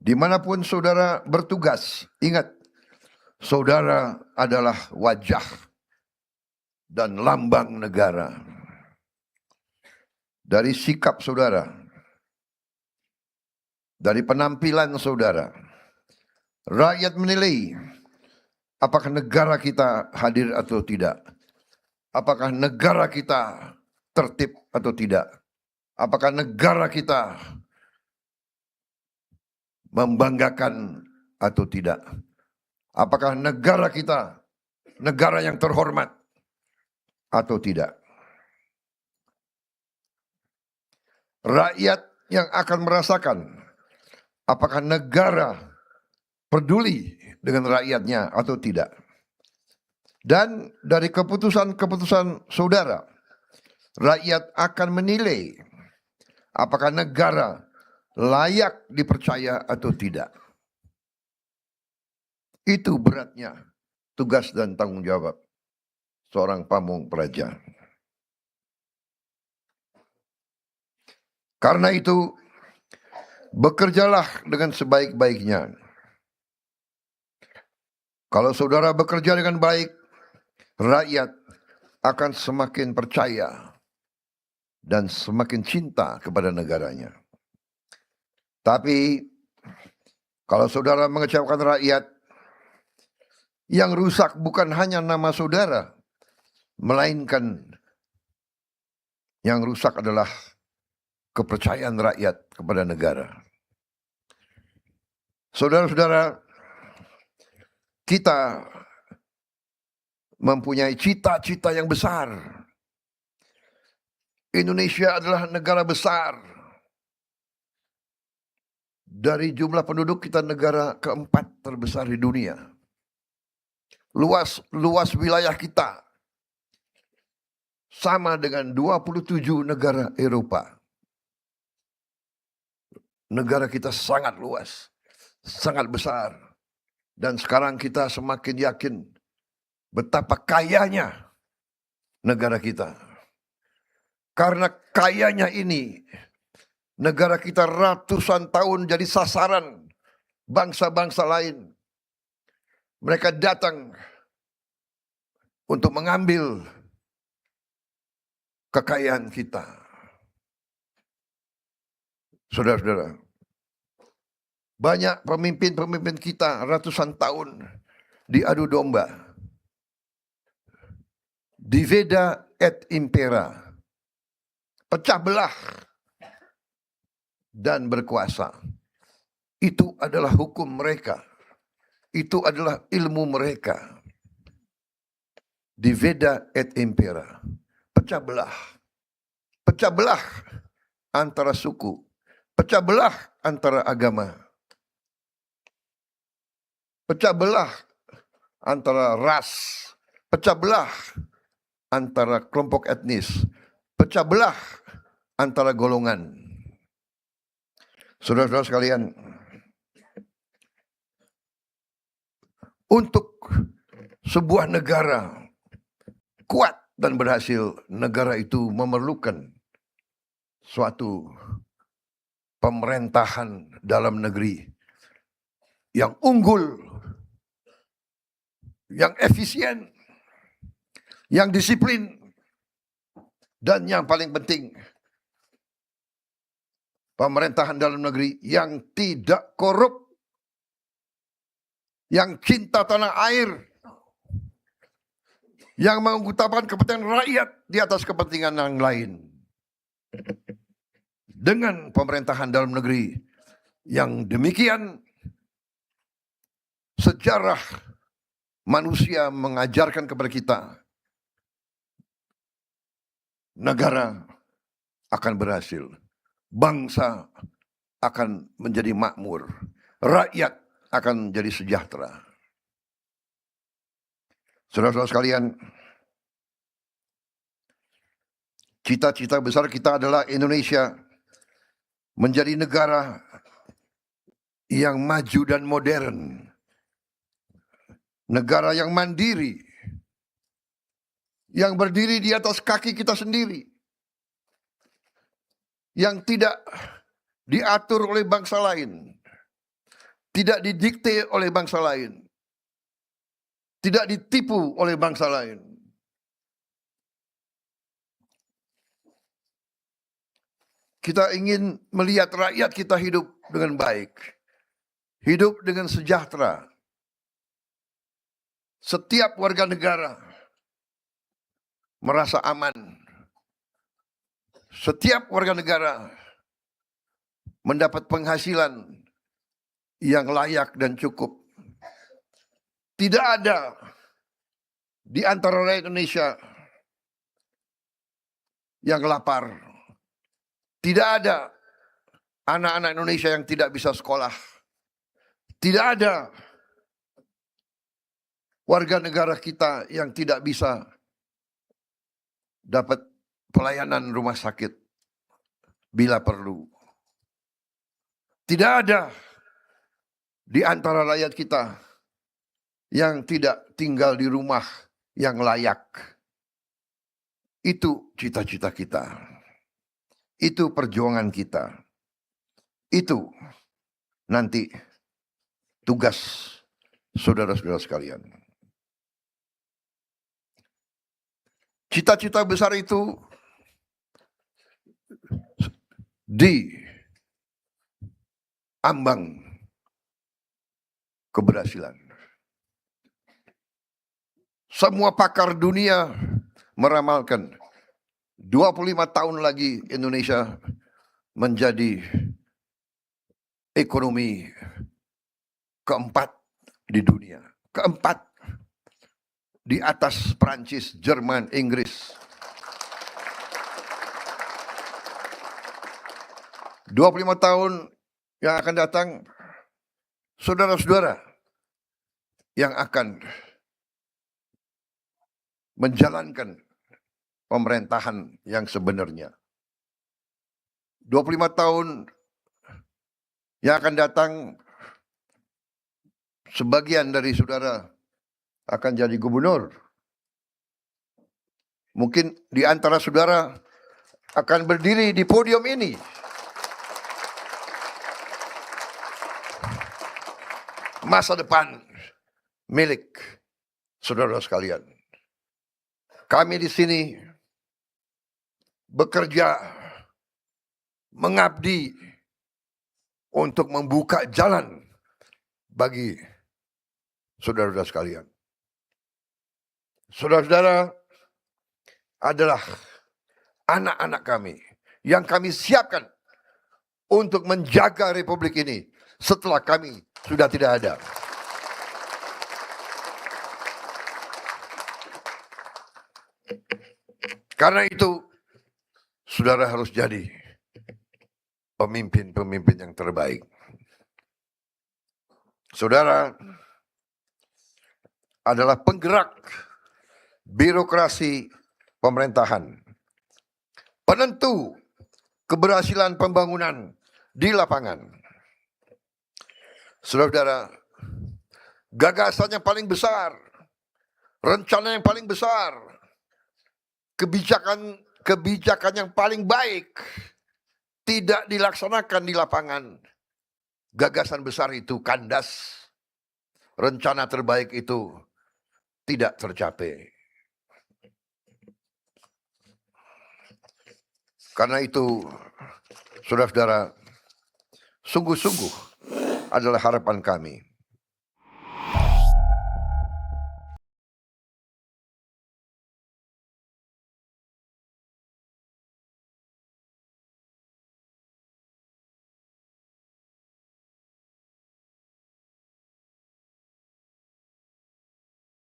Dimanapun saudara bertugas, ingat, saudara adalah wajah dan lambang negara. Dari sikap saudara, dari penampilan saudara, rakyat menilai apakah negara kita hadir atau tidak. Apakah negara kita tertib atau tidak. Apakah negara kita membanggakan atau tidak. Apakah negara kita negara yang terhormat atau tidak. Rakyat yang akan merasakan apakah negara peduli dengan rakyatnya atau tidak. Dan dari keputusan-keputusan saudara, rakyat akan menilai apakah negara layak dipercaya atau tidak. Itu beratnya tugas dan tanggung jawab seorang pamong praja. Karena itu, bekerjalah dengan sebaik-baiknya. Kalau saudara bekerja dengan baik, rakyat akan semakin percaya dan semakin cinta kepada negaranya. Tapi kalau saudara mengecewakan rakyat, yang rusak bukan hanya nama saudara, melainkan yang rusak adalah kepercayaan rakyat kepada negara. Saudara-saudara, kita mempunyai cita-cita yang besar. Indonesia adalah negara besar. Dari jumlah penduduk kita negara keempat terbesar di dunia. Luas wilayah kita sama dengan 27 negara Eropa. Negara kita sangat luas, sangat besar. Dan sekarang kita semakin yakin betapa kayanya negara kita. Karena kayanya ini, negara kita ratusan tahun jadi sasaran bangsa-bangsa lain. Mereka datang untuk mengambil kekayaan kita. Saudara-saudara, banyak pemimpin-pemimpin kita ratusan tahun diadu domba. Diveda et impera. Pecah belah dan berkuasa. Itu adalah hukum mereka. Itu adalah ilmu mereka. Diveda et impera. Pecah belah. Pecah belah antara suku. Pecah belah antara agama. Pecah belah antara ras. Pecah belah antara kelompok etnis. Pecah belah antara golongan. Saudara-saudara sekalian, untuk sebuah negara kuat dan berhasil, negara itu memerlukan suatu pemerintahan dalam negeri yang unggul, yang efisien, yang disiplin, dan yang paling penting, pemerintahan dalam negeri yang tidak korup, yang cinta tanah air, yang mengutamakan kepentingan rakyat di atas kepentingan yang lain. Dengan pemerintahan dalam negeri yang demikian, sejarah manusia mengajarkan kepada kita, negara akan berhasil, bangsa akan menjadi makmur, rakyat akan menjadi sejahtera. Saudara-saudara sekalian, cita-cita besar kita adalah Indonesia menjadi negara yang maju dan modern, negara yang mandiri, yang berdiri di atas kaki kita sendiri, yang tidak diatur oleh bangsa lain, tidak didikte oleh bangsa lain, tidak ditipu oleh bangsa lain. Kita ingin melihat rakyat kita hidup dengan baik, hidup dengan sejahtera. Setiap warga negara merasa aman. Setiap warga negara mendapat penghasilan yang layak dan cukup. Tidak ada di antara rakyat Indonesia yang lapar. Tidak ada anak-anak Indonesia yang tidak bisa sekolah. Tidak ada warga negara kita yang tidak bisa dapat pelayanan rumah sakit bila perlu. Tidak ada di antara rakyat kita yang tidak tinggal di rumah yang layak. Itu cita-cita kita. Itu perjuangan kita. Itu nanti tugas saudara-saudara sekalian. Cita-cita besar itu di ambang keberhasilan. Semua pakar dunia meramalkan 25 tahun lagi Indonesia menjadi ekonomi keempat di dunia. Keempat di atas Prancis, Jerman, Inggris. 25 tahun yang akan datang, saudara-saudara yang akan menjalankan pemerintahan yang sebenarnya. 25 tahun yang akan datang, sebagian dari saudara akan jadi gubernur. Mungkin di antara saudara akan berdiri di podium ini. Masa depan milik saudara sekalian. Kami di sini bekerja, mengabdi untuk membuka jalan bagi saudara-saudara sekalian. Saudara-saudara adalah anak-anak kami yang kami siapkan untuk menjaga republik ini setelah kami sudah tidak ada. Karena itu, saudara harus jadi pemimpin-pemimpin yang terbaik. Saudara adalah penggerak birokrasi pemerintahan, penentu keberhasilan pembangunan di lapangan. Saudara-saudara, gagasan yang paling besar, rencana yang paling besar, kebijakan yang paling baik tidak dilaksanakan di lapangan. Gagasan besar itu kandas, rencana terbaik itu tidak tercapai. Karena itu, saudara-saudara, sungguh-sungguh adalah harapan kami